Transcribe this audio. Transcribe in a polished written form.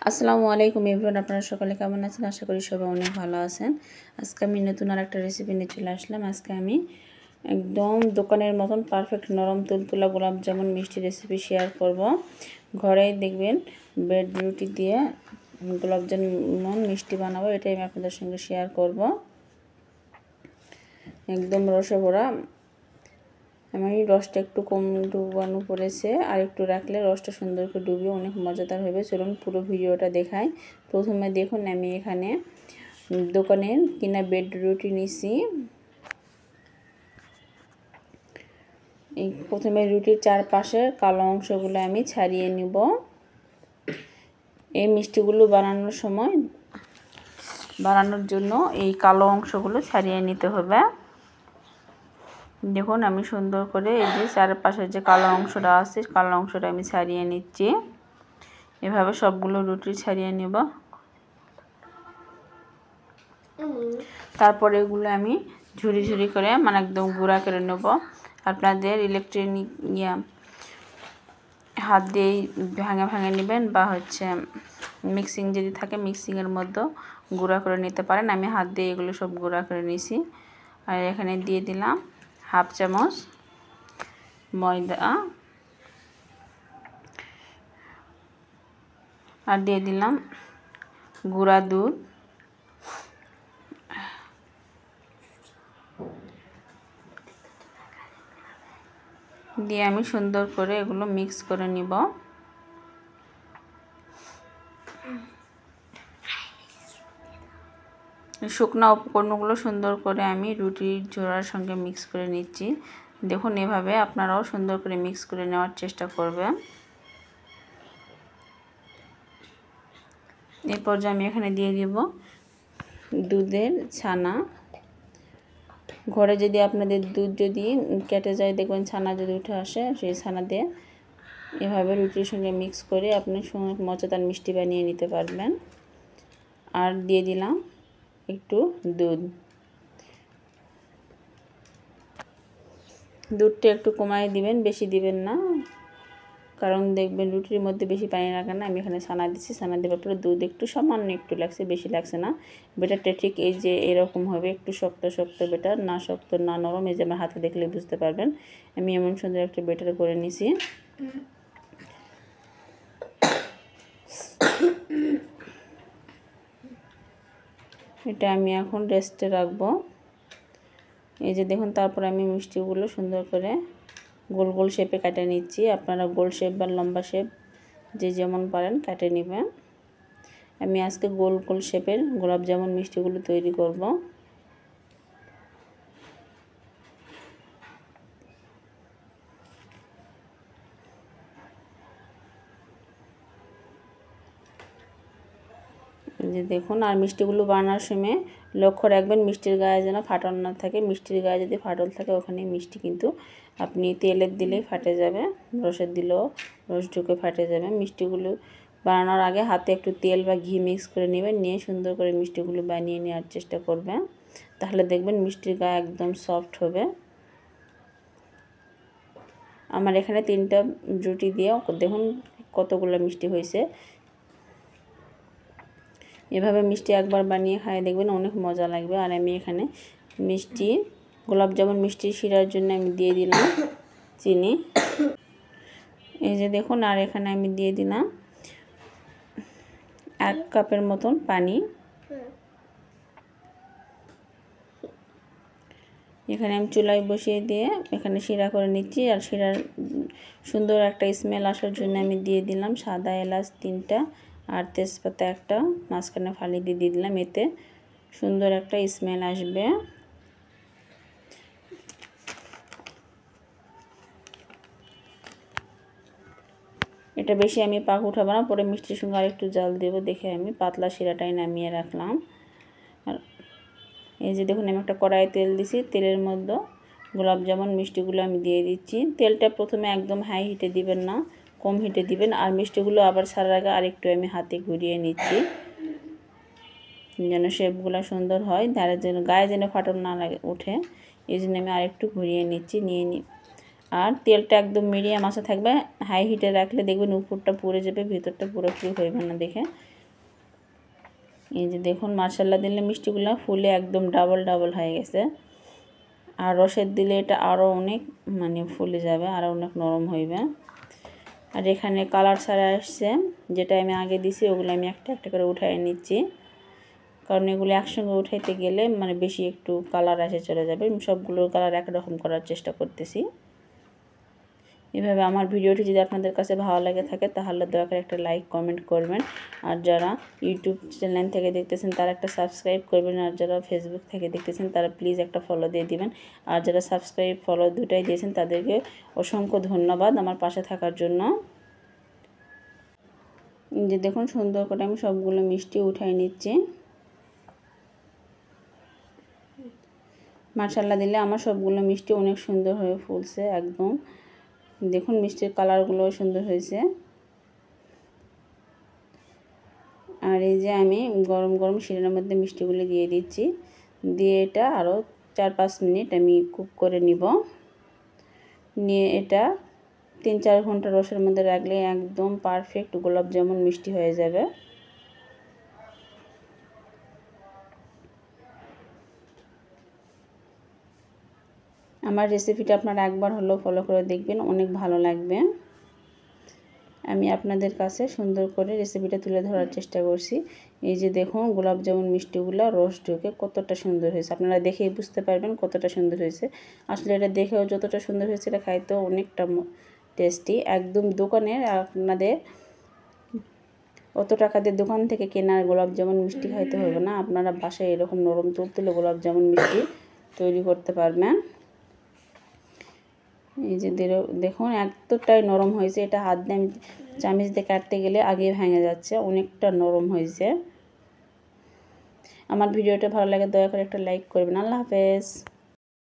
আসসালামু আলাইকুম এভরিওয়ান, আপনারা সকলে কেমন আছেন? আশা করি সবাই অনেক ভালো আছেন। আজকে আমি নতুন আরেকটা রেসিপি নিয়ে চলে আসলাম। আজকে আমি একদম দোকানের মতন পারফেক্ট নরম তুলতুলা গোলাপ জামুন মিষ্টি রেসিপি শেয়ার করব। ঘরেই দেখবেন ব্রেড রুটি দিয়ে গোলাপ জামুন মিষ্টি বানাবো, এটাই আমি আপনাদের সঙ্গে শেয়ার করব। একদম রসে ভরা। আমি রসটা একটু কম ডুবানো পড়েছে, আর একটু রাখলে রসটা সুন্দর করে ডুবিয়ে অনেক মজাদার হবে। চলুন পুরো ভিডিওটা দেখাই। প্রথমে দেখুন আমি এখানে দোকানের কিনা ব্রেড রুটি নিছি। এই প্রথমে রুটির চারপাশে কালো অংশগুলো আমি ছাড়িয়ে নিব। এই মিষ্টিগুলো বানানোর জন্য এই কালো অংশগুলো ছাড়িয়ে নিতে হবে। দেখুন আমি সুন্দর করে এই যে চারপাশের যে কালো অংশটা আছে, কালো অংশটা আমি ছাড়িয়ে নিচ্ছি। এভাবে সবগুলো রুটি ছাড়িয়ে নেব। তারপরে এগুলো আমি ঝুরি ঝুরি করে একদম গুঁড়া করে নেব। আপনাদের ইলেকট্রনিক হাত দিয়েই ভাঙে নেবেন, বা মিক্সিং যদি থাকে মিক্সিংয়ের মধ্যে গুঁড়া করে নিতে পারেন। আমি হাত দিয়ে এগুলো সব গুঁড়া করে নিয়েছি। আর এখানে দিয়ে দিলাম হাফ চামচ ময়দা, আর দিয়ে দিলাম গুঁড়া দুধ, দিয়ে আমি সুন্দর করে এগুলো মিক্স করে নিব। শুকনো উপকরণগুলো সুন্দর করে আমি রুটির জোড়ার সঙ্গে মিক্স করে নিচ্ছি। দেখুন এভাবে আপনারাও সুন্দর করে মিক্স করে নেওয়ার চেষ্টা করবেন। এরপর যে আমি এখানে দিয়ে দিব দুধের ছানা। ঘরে যদি আপনাদের দুধ যদি কেটে যায়, দেখবেন ছানা যদি উঠে আসে, সেই ছানা দিয়ে এভাবে রুটির সঙ্গে মিক্স করে আপনি মজাদার মিষ্টি বানিয়ে নিতে পারবেন। আর দিয়ে দিলাম একটু দুধটা একটু কমায় দিবেন, বেশি দিবেন না, কারণ দেখবেন রুটির মধ্যে বেশি পানি লাগে না। আমি এখানে ছানা দিচ্ছি, ছানা দেওয়ার পরে দুধ একটু সামান্য একটু লাগছে, বেশি লাগছে না। বেটারটা ঠিক এই যে এরকম হবে, একটু শক্ত শক্ত বেটার, না শক্ত না নরম। এই যে আমার হাতে দেখলে বুঝতে পারবেন আমি এমন সুন্দর একটা বেটার করে নিছি। এটা আমি এখন রেস্টে রাখবো। এই যে দেখুন, তারপর আমি মিষ্টিগুলো সুন্দর করে গোল গোল শেপে কাটে নিচ্ছি। আপনারা গোল শেপ বা লম্বা শেপ যে যেমন পারেন কাটে নেবেন। আমি আজকে গোল গোল শেপের গোলাপ জামুন মিষ্টিগুলো তৈরি করব। যে দেখুন, আর মিষ্টিগুলো বানানোর সময় লক্ষ্য রাখবেন মিষ্টির গায়ে যেন ফাটল না থাকে। মিষ্টির গায়ে যদি ফাটল থাকে, ওখানে মিষ্টি কিন্তু আপনি তেলের দিলেই ফাটে যাবে, রসের দিলেও রস ঢুকে ফাটে যাবে। মিষ্টিগুলো বানানোর আগে হাতে একটু তেল বা ঘি মিক্স করে নেবেন, নিয়ে সুন্দর করে মিষ্টিগুলো বানিয়ে নেওয়ার চেষ্টা করবেন। তাহলে দেখবেন মিষ্টির গায়ে একদম সফট হবে। আমার এখানে 3টা রুটি দিয়ে দেখুন কতগুলো মিষ্টি হয়েছে। এভাবে মিষ্টি একবার বানিয়ে খায় দেখবেন অনেক মজা লাগবে। আর আমি এখানে গোলাপ জামুন মিষ্টি শিরার জন্য আমি দিয়ে দিলাম চিনি। এই যে দেখুন, আর এখানে আমি দিয়ে দিলাম 1 কাপের মতন পানি। এখানে আমি চুলায় বসিয়ে দিয়ে এখানে শিরা করে নিচ্ছি। আর শিরার সুন্দর একটা স্মেল আসার জন্য আমি দিয়ে দিলাম সাদা এলাচ 3টা, আর তেজপাতা 1টা মাঝখানে ফালি দিয়ে দিলাম। এতে সুন্দর একটা স্মেল আসবে। এটা বেশি আমি পাক উঠাবো না, পরে মিষ্টির সঙ্গে আর একটু জাল দেবো দেখে আমি পাতলা শিরাটাই নামিয়ে রাখলাম। আর এই যে দেখুন, আমি একটা কড়াইয়ে তেল দিছি, তেলের মধ্যে গোলাপ জামুন মিষ্টিগুলো আমি দিয়ে দিচ্ছি। তেলটা প্রথমে একদম হাই হিটে দিবেন না, কম হিটে দিবেন। আর মিষ্টিগুলো আবার ছাড়ার আগে আরেকটু আমি হাতে ঘুরিয়ে নিচ্ছি, যেন শেপগুলো সুন্দর হয়, ধারে যেন গায়ে যেন ফাটল না লাগে উঠে, এই জন্য আমি আরেকটু ঘুরিয়ে নিচ্ছি। আর তেলটা একদম মিডিয়াম আঁচে থাকবে। হাই হিটে রাখলে দেখবেন উপরটা পুড়ে যাবে, ভিতরটা পুরোপুরি হইবে না দেখে। এই যে দেখুন মাশাআল্লাহ দিলে মিষ্টিগুলো ফুলে একদম ডাবল ডাবল হয়ে গেছে। আর রসের দিলে এটা আরও অনেক মানে ফুলে যাবে, আরও অনেক নরম হইবে। আর এখানে কালার ছাড়া আসছে, যেটা আমি আগে দিছি ওগুলো আমি একটা একটা করে উঠাই নিচ্ছি, কারণ এগুলো একসঙ্গে উঠাইতে গেলে মানে বেশি একটু কালার এসে চলে যাবে। আমি সবগুলোর কালার একরকম করার চেষ্টা করতেছি। এভাবে আমার ভিডিওটি যদি আপনাদের কাছে ভালো লাগে থাকে তাহলে দয়া করে একটা লাইক কমেন্ট করবেন। আর যারা ইউটিউব চ্যানেল থেকে দেখতেছেন তারা একটা সাবস্ক্রাইব করবেন। আর যারা ফেসবুক থেকে দেখতেছেন তারা প্লিজ একটা ফলো দিয়ে দিবেন। আর যারা সাবস্ক্রাইব ফলো দুটাই দিয়েছেন তাদেরকে অসংখ্য ধন্যবাদ আমার পাশে থাকার জন্য। যে দেখুন সুন্দর করে আমি সবগুলো মিষ্টি উঠাই নিচ্ছি। মাশাআল্লাহ দিলে আমার সবগুলো মিষ্টি অনেক সুন্দর হয়ে ফুলছে একদম। দেখুন মিষ্টির কালারগুলো সুন্দর হয়েছে। আর এই যে আমি গরম গরম শিরার মধ্যে মিষ্টিগুলো দিয়ে দিচ্ছি, দিয়ে এটা আরও 4-5 মিনিট আমি কুক করে নিব। নিয়ে এটা 3-4 ঘন্টা রসের মধ্যে রাখলে একদম পারফেক্ট গোলাপ জামুন মিষ্টি হয়ে যাবে। আমার রেসিপিটা আপনারা একবার হলেও ফলো করে দেখবেন, অনেক ভালো লাগবে। আমি আপনাদের কাছে সুন্দর করে রেসিপিটা তুলে ধরার চেষ্টা করছি। এই যে দেখুন গোলাপ জামুন মিষ্টিগুলো রস ঢুকে কতটা সুন্দর হয়েছে, আপনারা দেখেই বুঝতে পারবেন কতটা সুন্দর হয়েছে। আসলে এটা দেখেও যতটা সুন্দর হয়েছে এটা খাইতেও অনেকটা টেস্টি। একদম দোকানের আপনাদের অত টাকা দিয়ে দোকান থেকে কেনার গোলাপ জামুন মিষ্টি খাইতে হবে না, আপনারা বাসায় এরকম নরম তুলতুলে গোলাপ জামুন মিষ্টি তৈরি করতে পারবেন। এই যে দেখুন এতটাই নরম হয়েছে, এটা হাত দিয়ে আমি চামচ দিয়ে কাটতে গেলে আগে ভেঙে যাচ্ছে, অনেকটা নরম হয়েছে। আমার ভিডিওটা ভালো লাগে দয়া করে একটা লাইক করবেন। আল্লাহ হাফেজ।